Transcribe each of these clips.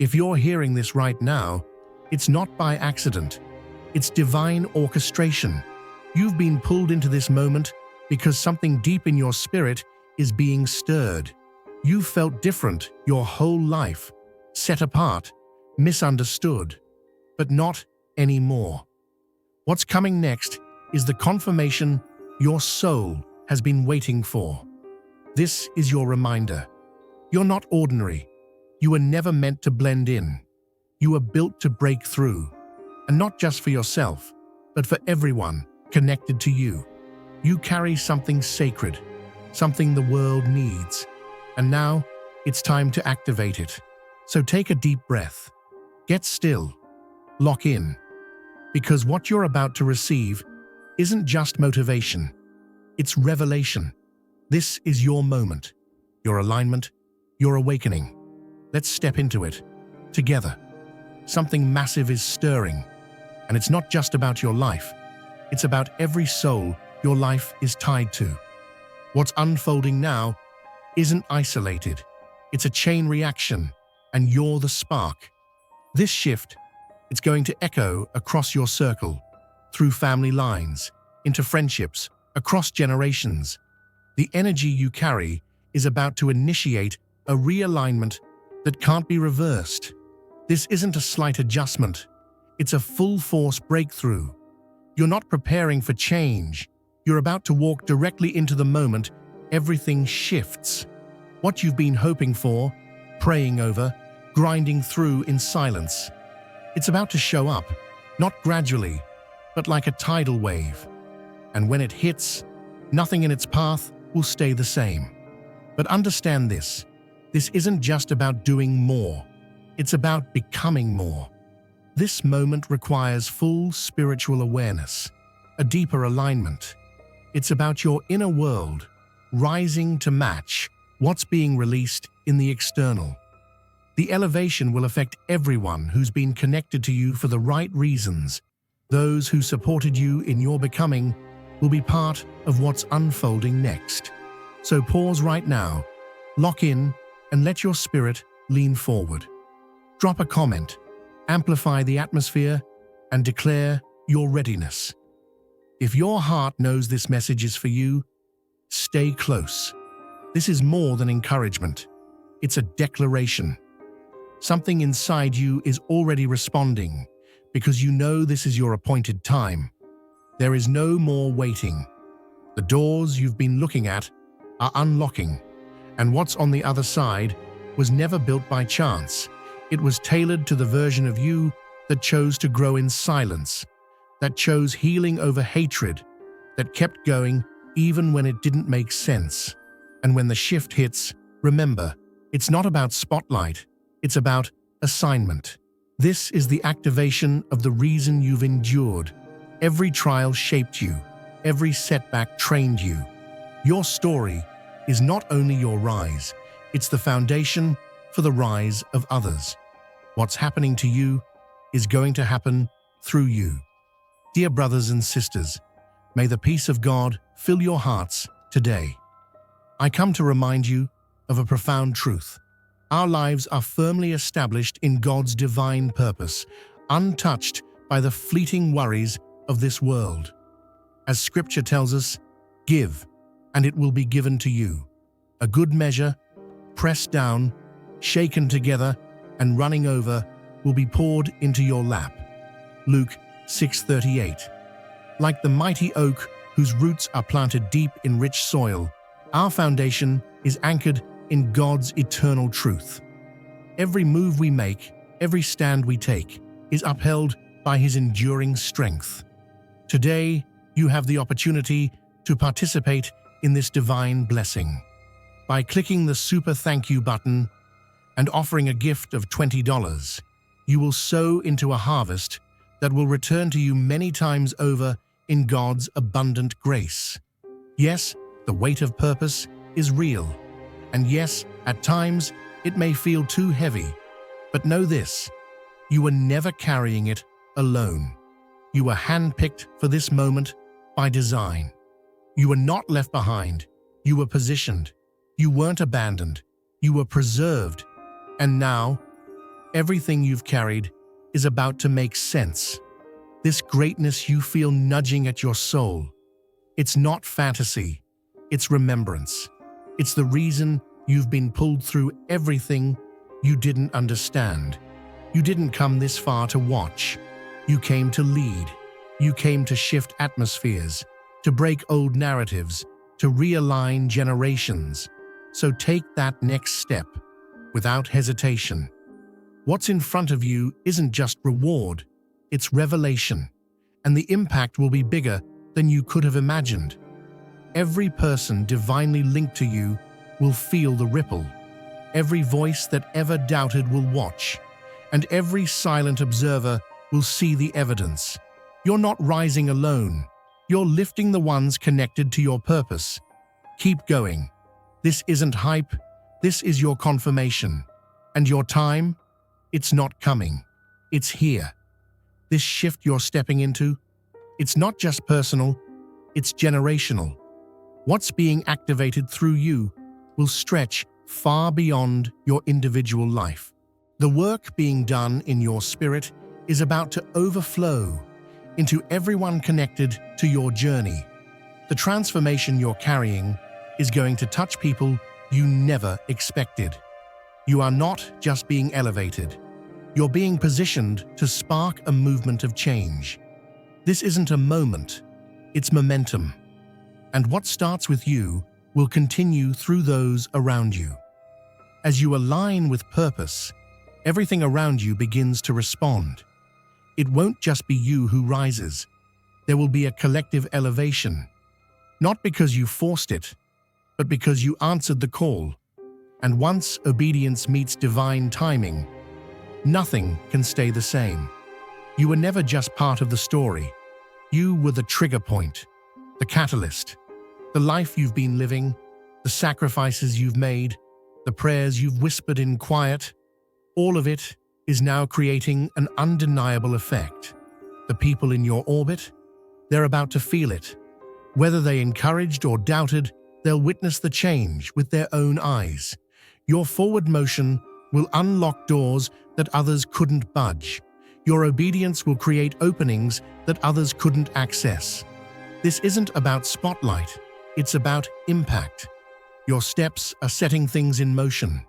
If you're hearing this right now, it's not by accident. It's divine orchestration. You've been pulled into this moment because something deep in your spirit is being stirred. You've felt different your whole life, set apart, misunderstood, but not anymore. What's coming next is the confirmation your soul has been waiting for. This is your reminder. You're not ordinary. You were never meant to blend in. You were built to break through, and not just for yourself, but for everyone connected to you. You carry something sacred, something the world needs, and now it's time to activate it. So take a deep breath. Get still. Lock in. Because what you're about to receive isn't just motivation, it's revelation. This is your moment, your alignment, your awakening. Let's step into it, together. Something massive is stirring, and it's not just about your life. It's about every soul your life is tied to. What's unfolding now isn't isolated. It's a chain reaction, and you're the spark. This shift, it's going to echo across your circle, through family lines, into friendships, across generations. The energy you carry is about to initiate a realignment that can't be reversed. This isn't a slight adjustment. It's a full-force breakthrough. You're not preparing for change. You're about to walk directly into the moment everything shifts. What you've been hoping for, praying over, grinding through in silence. It's about to show up, not gradually, but like a tidal wave. And when it hits, nothing in its path will stay the same. But understand this isn't just about doing more. It's about becoming more. This moment requires full spiritual awareness, a deeper alignment. It's about your inner world rising to match what's being released in the external. The elevation will affect everyone who's been connected to you for the right reasons. Those who supported you in your becoming will be part of what's unfolding next. So pause right now, lock in, and let your spirit lean forward. Drop a comment, amplify the atmosphere, and declare your readiness. If your heart knows this message is for you, stay close. This is more than encouragement. It's a declaration. Something inside you is already responding because you know this is your appointed time. There is no more waiting. The doors you've been looking at are unlocking, and what's on the other side was never built by chance. It was tailored to the version of you that chose to grow in silence, that chose healing over hatred, that kept going even when it didn't make sense. And when the shift hits, remember, it's not about spotlight, it's about assignment. This is the activation of the reason you've endured. Every trial shaped you, every setback trained you. Your story is not only your rise, it's the foundation for the rise of others. What's happening to you is going to happen through you. Dear brothers and sisters, may the peace of God fill your hearts today. I come to remind you of a profound truth. Our lives are firmly established in God's divine purpose, untouched by the fleeting worries of this world. As Scripture tells us, give, and it will be given to you. A good measure, pressed down, shaken together, and running over, will be poured into your lap. Luke 6:38. Like the mighty oak whose roots are planted deep in rich soil, our foundation is anchored in God's eternal truth. Every move we make, every stand we take, is upheld by His enduring strength. Today, you have the opportunity to participate in this divine blessing. By clicking the Super Thank You button and offering a gift of $20, you will sow into a harvest that will return to you many times over in God's abundant grace. Yes, the weight of purpose is real. And yes, at times, it may feel too heavy. But know this, you were never carrying it alone. You were handpicked for this moment by design. You were not left behind. You were positioned. You weren't abandoned. You were preserved. And now, Everything you've carried is about to make sense. This greatness you feel nudging at your soul. It's not fantasy, it's remembrance. It's the reason you've been pulled through everything you didn't understand. You didn't come this far to watch. You came to lead. You came to shift atmospheres, to break old narratives, to realign generations. So take that next step, without hesitation. What's in front of you isn't just reward, it's revelation, and the impact will be bigger than you could have imagined. Every person divinely linked to you will feel the ripple. Every voice that ever doubted will watch, and every silent observer will see the evidence. You're not rising alone. You're lifting the ones connected to your purpose. Keep going. This isn't hype. This is your confirmation. And your time? It's not coming. It's here. This shift you're stepping into, it's not just personal, it's generational. What's being activated through you will stretch far beyond your individual life. The work being done in your spirit is about to overflow into everyone connected to your journey. The transformation you're carrying is going to touch people you never expected. You are not just being elevated. You're being positioned to spark a movement of change. This isn't a moment, it's momentum. And what starts with you will continue through those around you. As you align with purpose, everything around you begins to respond. It won't just be you who rises. There will be a collective elevation. Not because you forced it, but because you answered the call. And once obedience meets divine timing, nothing can stay the same. You were never just part of the story. You were the trigger point, the catalyst, the life you've been living, the sacrifices you've made, the prayers you've whispered in quiet. All of it is now creating an undeniable effect. The people in your orbit, they're about to feel it. Whether they encouraged or doubted, they'll witness the change with their own eyes. Your forward motion will unlock doors that others couldn't budge. Your obedience will create openings that others couldn't access. This isn't about spotlight, it's about impact. Your steps are setting things in motion.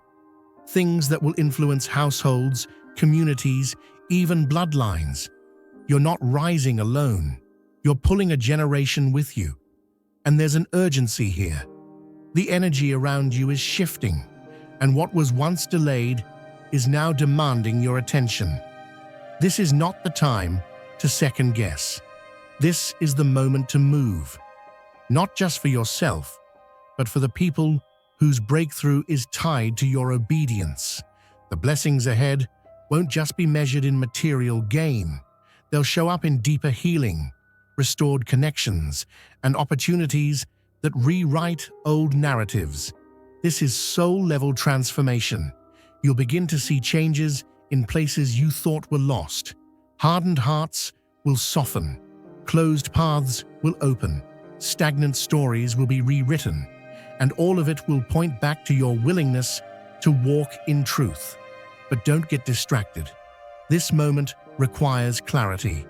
Things that will influence households, communities, even bloodlines. You're not rising alone. You're pulling a generation with you. And there's an urgency here. The energy around you is shifting, and what was once delayed is now demanding your attention. This is not the time to second guess. This is the moment to move. Not just for yourself, but for the people whose breakthrough is tied to your obedience. The blessings ahead won't just be measured in material gain. They'll show up in deeper healing, restored connections, and opportunities that rewrite old narratives. This is soul-level transformation. You'll begin to see changes in places you thought were lost. Hardened hearts will soften. Closed paths will open. Stagnant stories will be rewritten. And all of it will point back to your willingness to walk in truth. But don't get distracted. This moment requires clarity.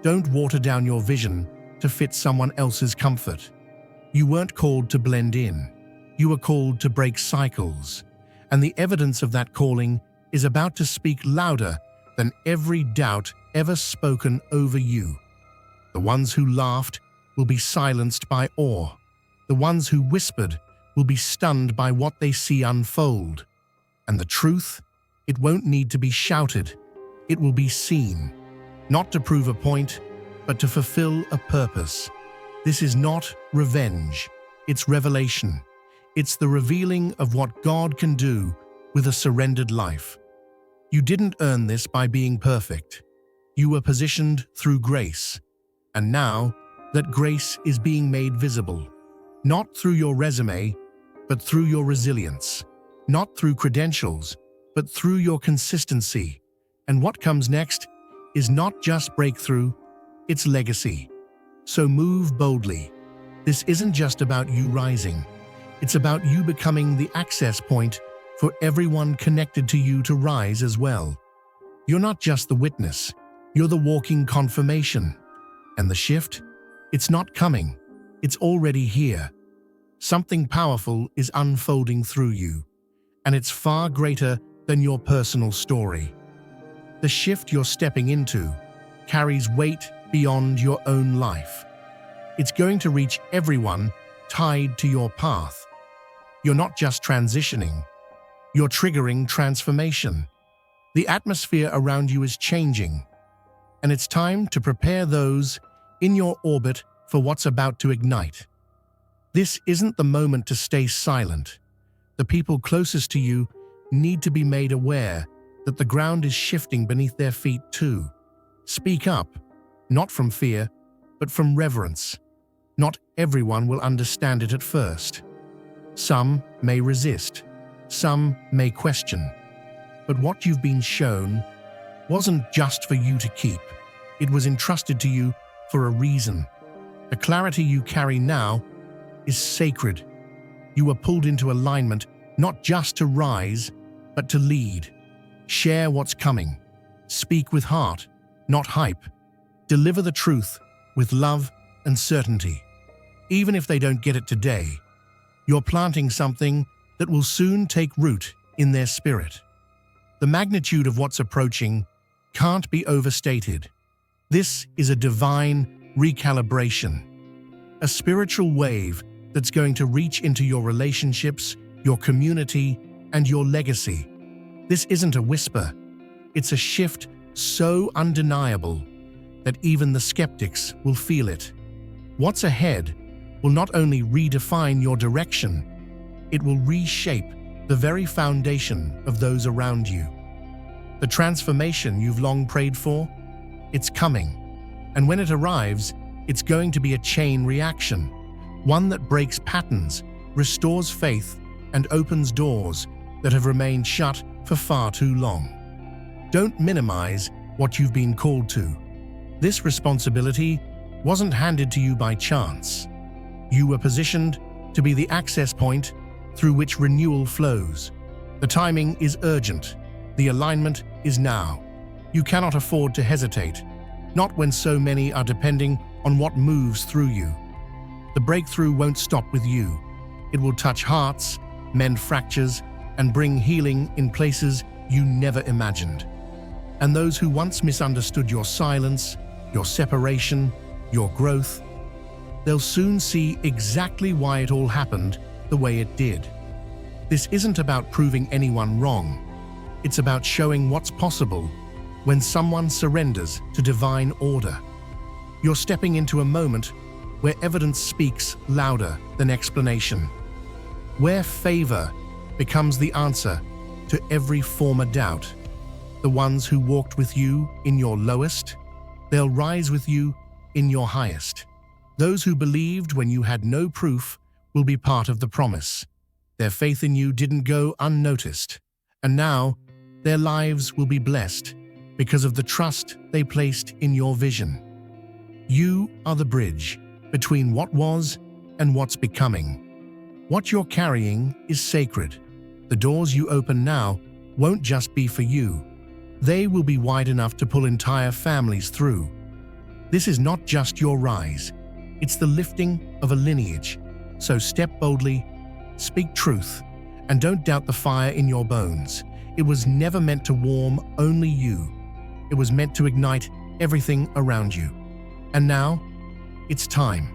Don't water down your vision to fit someone else's comfort. You weren't called to blend in. You were called to break cycles. And the evidence of that calling is about to speak louder than every doubt ever spoken over you. The ones who laughed will be silenced by awe. The ones who whispered will be stunned by what they see unfold. And the truth, it won't need to be shouted. It will be seen, not to prove a point, but to fulfill a purpose. This is not revenge, it's revelation. It's the revealing of what God can do with a surrendered life. You didn't earn this by being perfect. You were positioned through grace. And now, that grace is being made visible. Not through your resume, but through your resilience. Not through credentials, but through your consistency. And what comes next is not just breakthrough, it's legacy. So move boldly. This isn't just about you rising. It's about you becoming the access point for everyone connected to you to rise as well. You're not just the witness, you're the walking confirmation. And the shift? It's not coming, it's already here. Something powerful is unfolding through you, and it's far greater than your personal story. The shift you're stepping into carries weight beyond your own life. It's going to reach everyone tied to your path. You're not just transitioning, you're triggering transformation. The atmosphere around you is changing, and it's time to prepare those in your orbit for what's about to ignite. This isn't the moment to stay silent. The people closest to you need to be made aware that the ground is shifting beneath their feet too. Speak up, not from fear, but from reverence. Not everyone will understand it at first. Some may resist, some may question. But what you've been shown wasn't just for you to keep. It was entrusted to you for a reason. The clarity you carry now is sacred. You were pulled into alignment not just to rise, but to lead. Share what's coming. Speak with heart, not hype. Deliver the truth with love and certainty. Even if they don't get it today, you're planting something that will soon take root in their spirit. The magnitude of what's approaching can't be overstated. This is a divine recalibration, a spiritual wave that's going to reach into your relationships, your community, and your legacy. This isn't a whisper. It's a shift so undeniable that even the skeptics will feel it. What's ahead will not only redefine your direction, it will reshape the very foundation of those around you. The transformation you've long prayed for, it's coming. And when it arrives, it's going to be a chain reaction, one that breaks patterns, restores faith, and opens doors that have remained shut for far too long. Don't minimize what you've been called to. This responsibility wasn't handed to you by chance. You were positioned to be the access point through which renewal flows. The timing is urgent. The alignment is now. You cannot afford to hesitate, not when so many are depending on what moves through you. The breakthrough won't stop with you. It will touch hearts, mend fractures, and bring healing in places you never imagined. And those who once misunderstood your silence, your separation, your growth, they'll soon see exactly why it all happened the way it did. This isn't about proving anyone wrong. It's about showing what's possible when someone surrenders to divine order. You're stepping into a moment where evidence speaks louder than explanation, where favor becomes the answer to every former doubt. The ones who walked with you in your lowest, they'll rise with you in your highest. Those who believed when you had no proof will be part of the promise. Their faith in you didn't go unnoticed, and now their lives will be blessed because of the trust they placed in your vision. You are the bridge between what was and what's becoming. What you're carrying is sacred. The doors you open now won't just be for you. They will be wide enough to pull entire families through. This is not just your rise. It's the lifting of a lineage. So step boldly, speak truth, and don't doubt the fire in your bones. It was never meant to warm only you. It was meant to ignite everything around you. And now, it's time.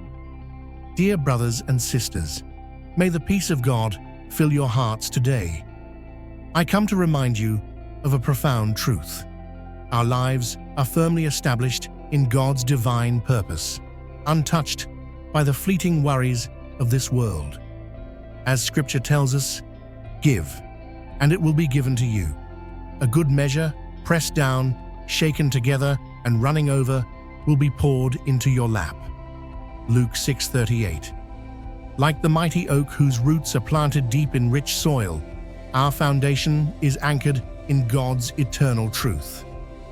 Dear brothers and sisters, may the peace of God fill your hearts today. I come to remind you of a profound truth. Our lives are firmly established in God's divine purpose, untouched by the fleeting worries of this world. As Scripture tells us, give, and it will be given to you. A good measure, pressed down, shaken together, and running over, will be poured into your lap. Luke 6:38. Like the mighty oak whose roots are planted deep in rich soil, our foundation is anchored in God's eternal truth.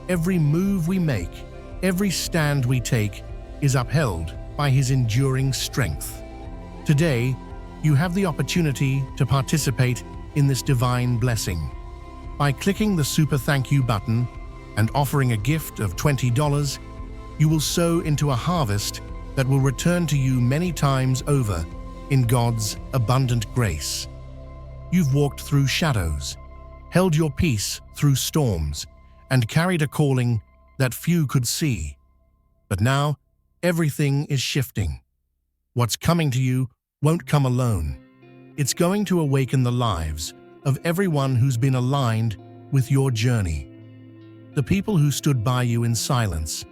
Every move we make, every stand we take, is upheld by His enduring strength. Today, you have the opportunity to participate in this divine blessing. By clicking the Super Thank You button and offering a gift of $20, you will sow into a harvest that will return to you many times over in God's abundant grace. You've walked through shadows, held your peace through storms, and carried a calling that few could see. But now, everything is shifting. What's coming to you won't come alone. It's going to awaken the lives of everyone who's been aligned with your journey. The people who stood by you in silence,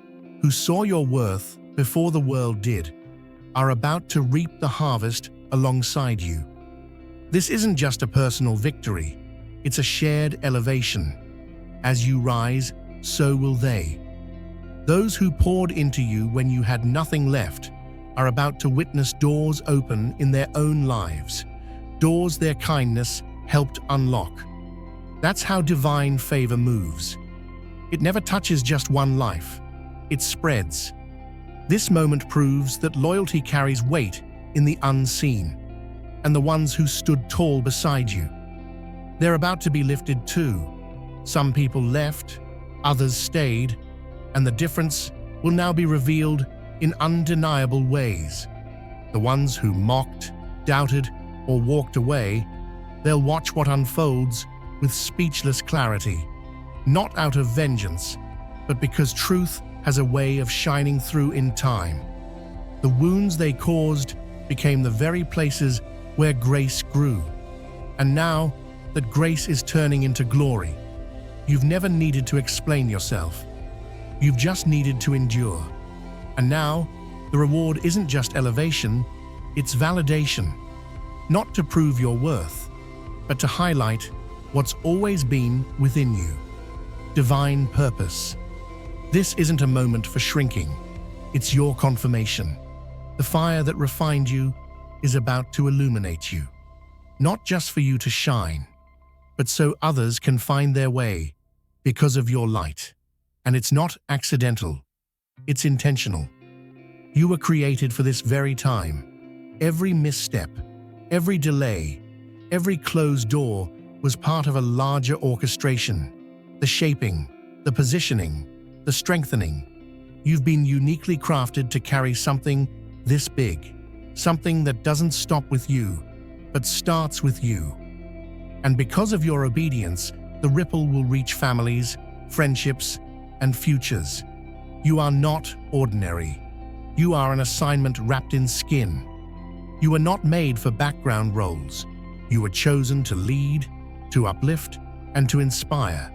who saw your worth before the world did, are about to reap the harvest alongside you. This isn't just a personal victory, it's a shared elevation. As you rise, so will they. Those who poured into you when you had nothing left are about to witness doors open in their own lives, doors their kindness helped unlock. That's how divine favor moves. It never touches just one life, it spreads. This moment proves that loyalty carries weight in the unseen, and the ones who stood tall beside you. They're about to be lifted too. Some people left, others stayed, and the difference will now be revealed in undeniable ways. The ones who mocked, doubted, or walked away, they'll watch what unfolds with speechless clarity, not out of vengeance, but because truth has a way of shining through in time. The wounds they caused became the very places where grace grew. And now that grace is turning into glory, you've never needed to explain yourself. You've just needed to endure. And now, the reward isn't just elevation, it's validation. Not to prove your worth, but to highlight what's always been within you. Divine purpose. This isn't a moment for shrinking, it's your confirmation. The fire that refined you is about to illuminate you. Not just for you to shine, but so others can find their way because of your light. And it's not accidental, it's intentional. You were created for this very time. Every misstep, every delay, every closed door was part of a larger orchestration. The shaping, the positioning, the strengthening. You've been uniquely crafted to carry something this big, something that doesn't stop with you, but starts with you. And because of your obedience, the ripple will reach families, friendships, and futures. You are not ordinary. You are an assignment wrapped in skin. You were not made for background roles. You were chosen to lead, to uplift, and to inspire.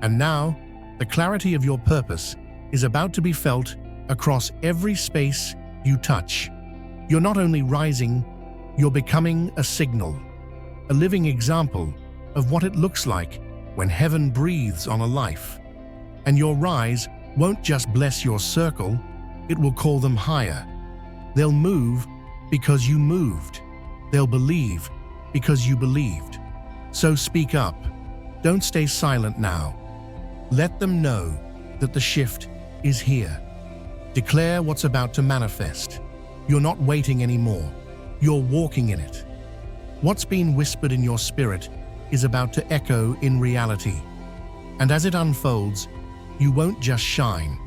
And now, the clarity of your purpose is about to be felt across every space you touch. You're not only rising, you're becoming a signal, a living example of what it looks like when heaven breathes on a life. And your rise won't just bless your circle, it will call them higher. They'll move because you moved. They'll believe because you believed. So speak up. Don't stay silent now. Let them know that the shift is here. Declare what's about to manifest. You're not waiting anymore. You're walking in it. What's been whispered in your spirit is about to echo in reality. And as it unfolds, you won't just shine.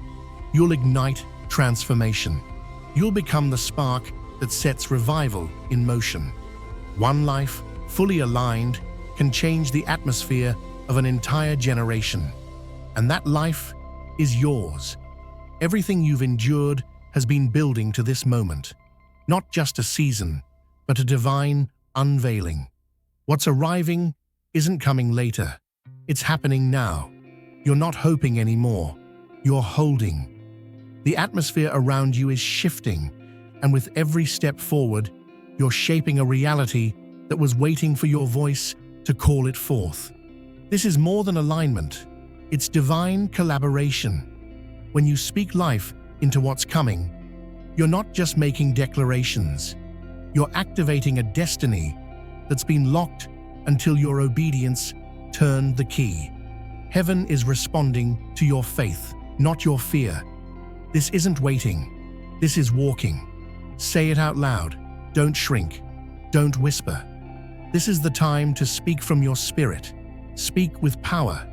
You'll ignite transformation. You'll become the spark that sets revival in motion. One life, fully aligned, can change the atmosphere of an entire generation. And that life is yours. Everything you've endured has been building to this moment. Not just a season, but a divine unveiling. What's arriving isn't coming later. It's happening now. You're not hoping anymore. You're holding. The atmosphere around you is shifting, and with every step forward, you're shaping a reality that was waiting for your voice to call it forth. This is more than alignment. It's divine collaboration. When you speak life into what's coming, you're not just making declarations. You're activating a destiny that's been locked until your obedience turned the key. Heaven is responding to your faith, not your fear. This isn't waiting. This is walking. Say it out loud. Don't shrink. Don't whisper. This is the time to speak from your spirit. Speak with power.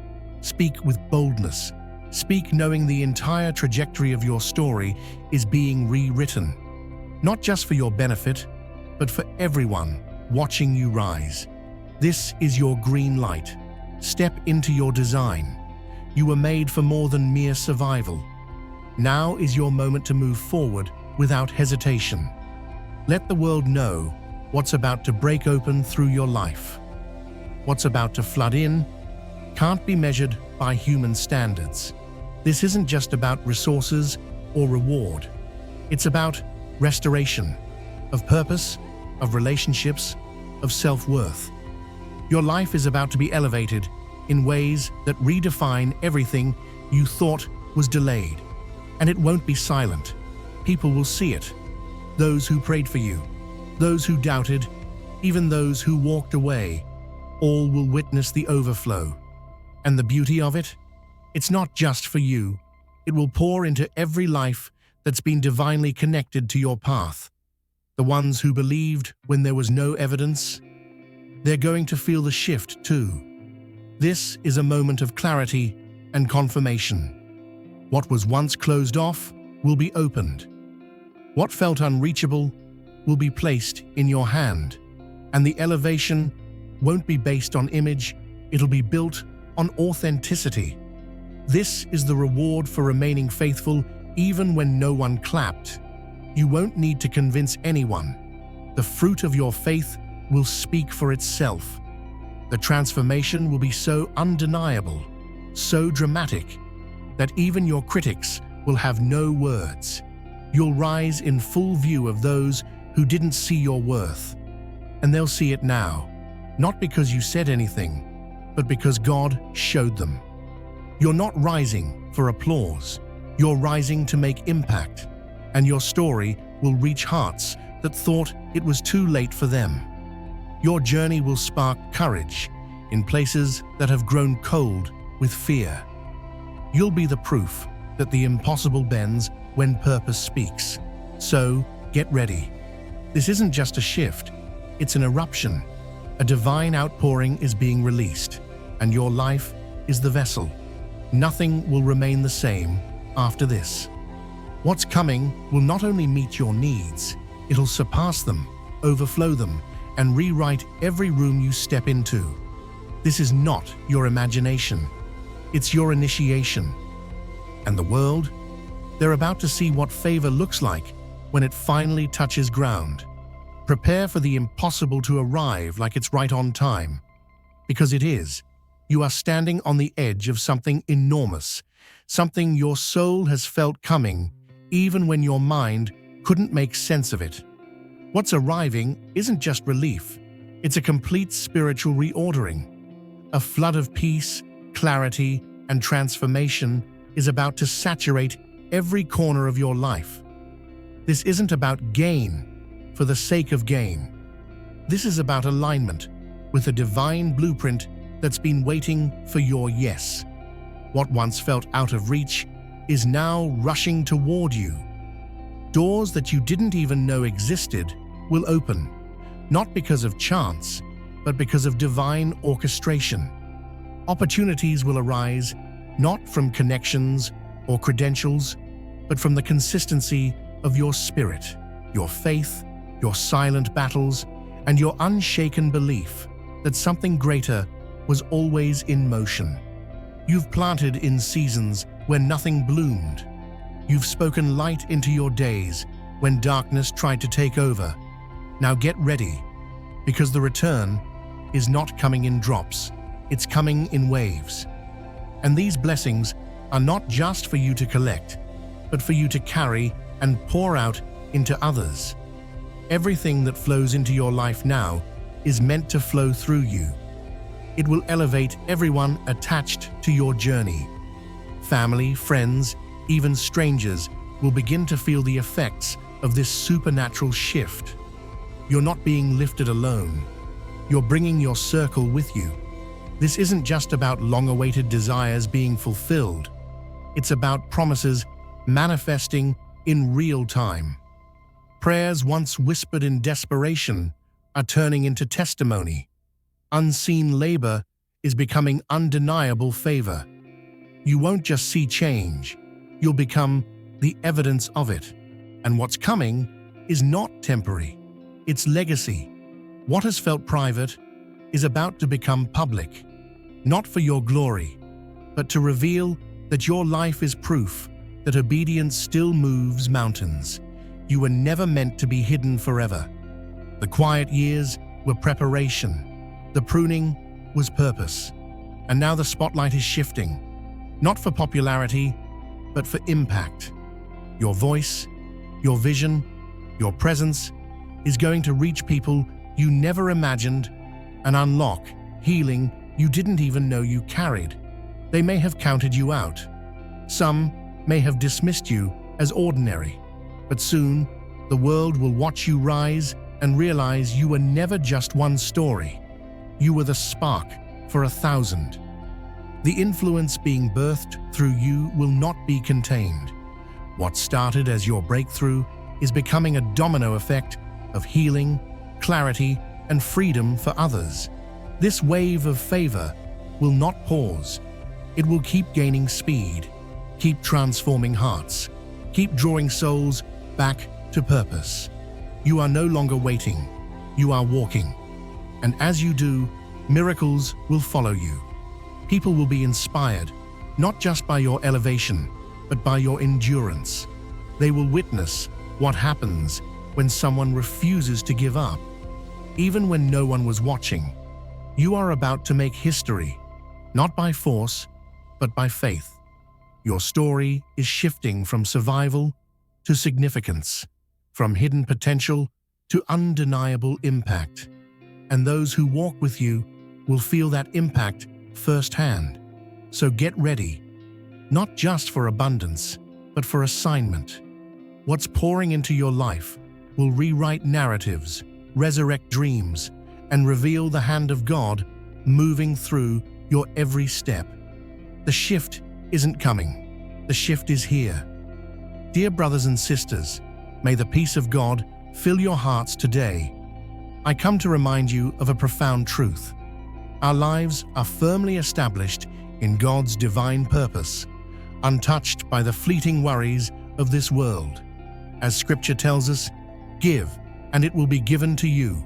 Speak with boldness. Speak knowing the entire trajectory of your story is being rewritten, not just for your benefit, but for everyone watching you rise. This is your green light. Step into your design. You were made for more than mere survival. Now is your moment to move forward without hesitation. Let the world know what's about to break open through your life. What's about to flood in can't be measured by human standards. This isn't just about resources or reward. It's about restoration of purpose, of relationships, of self-worth. Your life is about to be elevated in ways that redefine everything you thought was delayed. And it won't be silent. People will see it. Those who prayed for you, those who doubted, even those who walked away, all will witness the overflow. And the beauty of it? It's not just for you. It will pour into every life that's been divinely connected to your path. The ones who believed when there was no evidence, they're going to feel the shift too. This is a moment of clarity and confirmation. What was once closed off will be opened. What felt unreachable will be placed in your hand. And the elevation won't be based on image, it'll be built on authenticity. This is the reward for remaining faithful even when no one clapped. You won't need to convince anyone. The fruit of your faith will speak for itself. The transformation will be so undeniable, so dramatic, that even your critics will have no words. You'll rise in full view of those who didn't see your worth. And they'll see it now, not because you said anything, but because God showed them. You're not rising for applause. You're rising to make impact, and your story will reach hearts that thought it was too late for them. Your journey will spark courage in places that have grown cold with fear. You'll be the proof that the impossible bends when purpose speaks. So, get ready. This isn't just a shift, it's an eruption. A divine outpouring is being released, and your life is the vessel. Nothing will remain the same after this. What's coming will not only meet your needs, it'll surpass them, overflow them, and rewrite every room you step into. This is not your imagination, it's your initiation. And the world? They're about to see what favor looks like when it finally touches ground. Prepare for the impossible to arrive like it's right on time. Because it is. You are standing on the edge of something enormous, something your soul has felt coming, even when your mind couldn't make sense of it. What's arriving isn't just relief, it's a complete spiritual reordering. A flood of peace, clarity, and transformation is about to saturate every corner of your life. This isn't about gain for the sake of gain. This is about alignment with a divine blueprint that's been waiting for your yes. What once felt out of reach is now rushing toward you. Doors that you didn't even know existed will open, not because of chance, but because of divine orchestration. Opportunities will arise not from connections or credentials, but from the consistency of your spirit, your faith, your silent battles, and your unshaken belief that something greater was always in motion. You've planted in seasons when nothing bloomed. You've spoken light into your days when darkness tried to take over. Now get ready, because the return is not coming in drops, it's coming in waves. And these blessings are not just for you to collect, but for you to carry and pour out into others. Everything that flows into your life now is meant to flow through you. It will elevate everyone attached to your journey. Family, friends, even strangers will begin to feel the effects of this supernatural shift. You're not being lifted alone. You're bringing your circle with you. This isn't just about long-awaited desires being fulfilled. It's about promises manifesting in real time. Prayers once whispered in desperation are turning into testimony. Unseen labor is becoming undeniable favor. You won't just see change, you'll become the evidence of it. And what's coming is not temporary, it's legacy. What has felt private is about to become public, not for your glory, but to reveal that your life is proof that obedience still moves mountains. You were never meant to be hidden forever. The quiet years were preparation. The pruning was purpose. And now the spotlight is shifting, not for popularity, but for impact. Your voice, your vision, your presence is going to reach people you never imagined and unlock healing you didn't even know you carried. They may have counted you out. Some may have dismissed you as ordinary, but soon the world will watch you rise and realize you were never just one story. You were the spark for 1,000. The influence being birthed through you will not be contained. What started as your breakthrough is becoming a domino effect of healing, clarity, and freedom for others. This wave of favor will not pause. It will keep gaining speed, keep transforming hearts, keep drawing souls back to purpose. You are no longer waiting, you are walking. And as you do, miracles will follow you. People will be inspired, not just by your elevation, but by your endurance. They will witness what happens when someone refuses to give up. Even when no one was watching, you are about to make history, not by force, but by faith. Your story is shifting from survival to significance, from hidden potential to undeniable impact. And those who walk with you will feel that impact firsthand. So get ready, not just for abundance, but for assignment. What's pouring into your life will rewrite narratives, resurrect dreams, and reveal the hand of God moving through your every step. The shift isn't coming. The shift is here. Dear brothers and sisters, may the peace of God fill your hearts today. I come to remind you of a profound truth. Our lives are firmly established in God's divine purpose, untouched by the fleeting worries of this world. As Scripture tells us, give, and it will be given to you.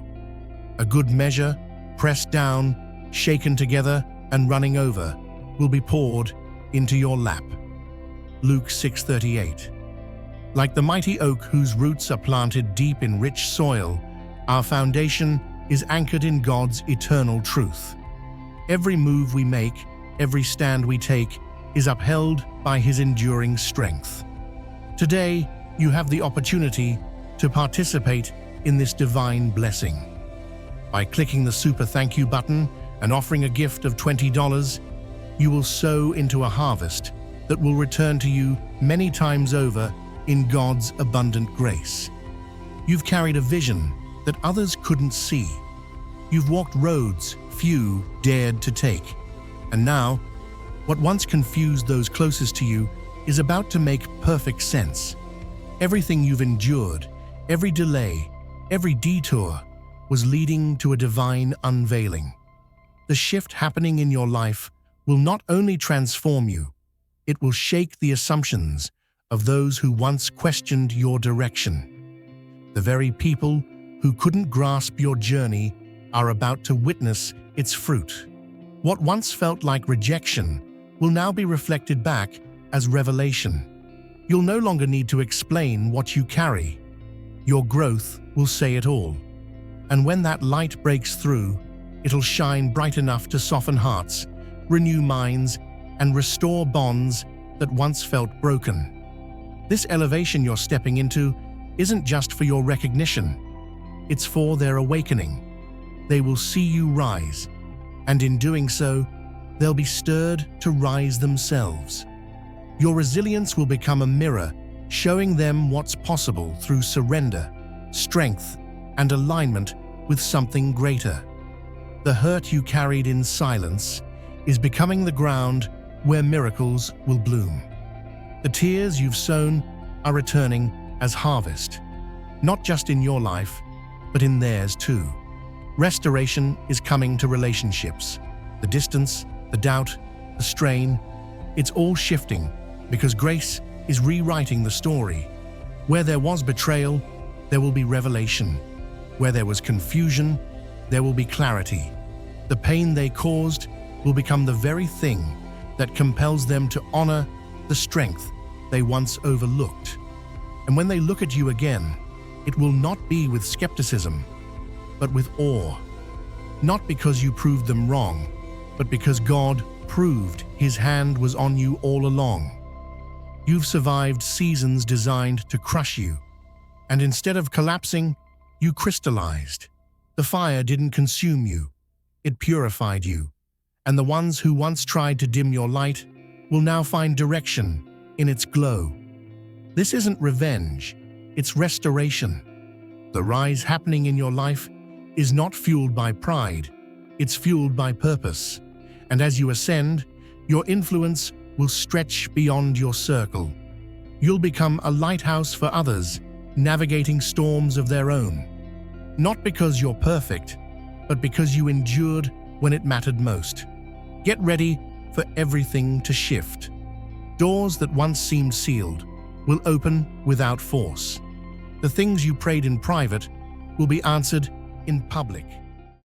A good measure, pressed down, shaken together, and running over, will be poured into your lap. Luke 6:38. Like the mighty oak whose roots are planted deep in rich soil, our foundation is anchored in God's eternal truth. Every move we make, every stand we take, is upheld by His enduring strength. Today, you have the opportunity to participate in this divine blessing. By clicking the Super Thank You button and offering a gift of $20, you will sow into a harvest that will return to you many times over in God's abundant grace. You've carried a vision that others couldn't see. You've walked roads few dared to take. And now, what once confused those closest to you is about to make perfect sense. Everything you've endured, every delay, every detour, was leading to a divine unveiling. The shift happening in your life will not only transform you, it will shake the assumptions of those who once questioned your direction. The very people who couldn't grasp your journey are about to witness its fruit. What once felt like rejection will now be reflected back as revelation. You'll no longer need to explain what you carry. Your growth will say it all. And when that light breaks through, it'll shine bright enough to soften hearts, renew minds, and restore bonds that once felt broken. This elevation you're stepping into isn't just for your recognition. It's for their awakening. They will see you rise, and in doing so, they'll be stirred to rise themselves. Your resilience will become a mirror, showing them what's possible through surrender, strength, and alignment with something greater. The hurt you carried in silence is becoming the ground where miracles will bloom. The tears you've sown are returning as harvest, not just in your life, but in theirs too. Restoration is coming to relationships. The distance, the doubt, the strain, It's all shifting because grace is rewriting the story. Where there was betrayal, there will be revelation. Where there was confusion, there will be clarity. The pain they caused will become the very thing that compels them to honor the strength they once overlooked. And when they look at you again, it will not be with skepticism, but with awe. Not because you proved them wrong, but because God proved His hand was on you all along. You've survived seasons designed to crush you, and instead of collapsing, you crystallized. The fire didn't consume you, it purified you, and the ones who once tried to dim your light will now find direction in its glow. This isn't revenge, it's restoration. The rise happening in your life is not fueled by pride, it's fueled by purpose. And as you ascend, your influence will stretch beyond your circle. You'll become a lighthouse for others, navigating storms of their own. Not because you're perfect, but because you endured when it mattered most. Get ready for everything to shift. Doors that once seemed sealed will open without force. The things you prayed in private will be answered in public.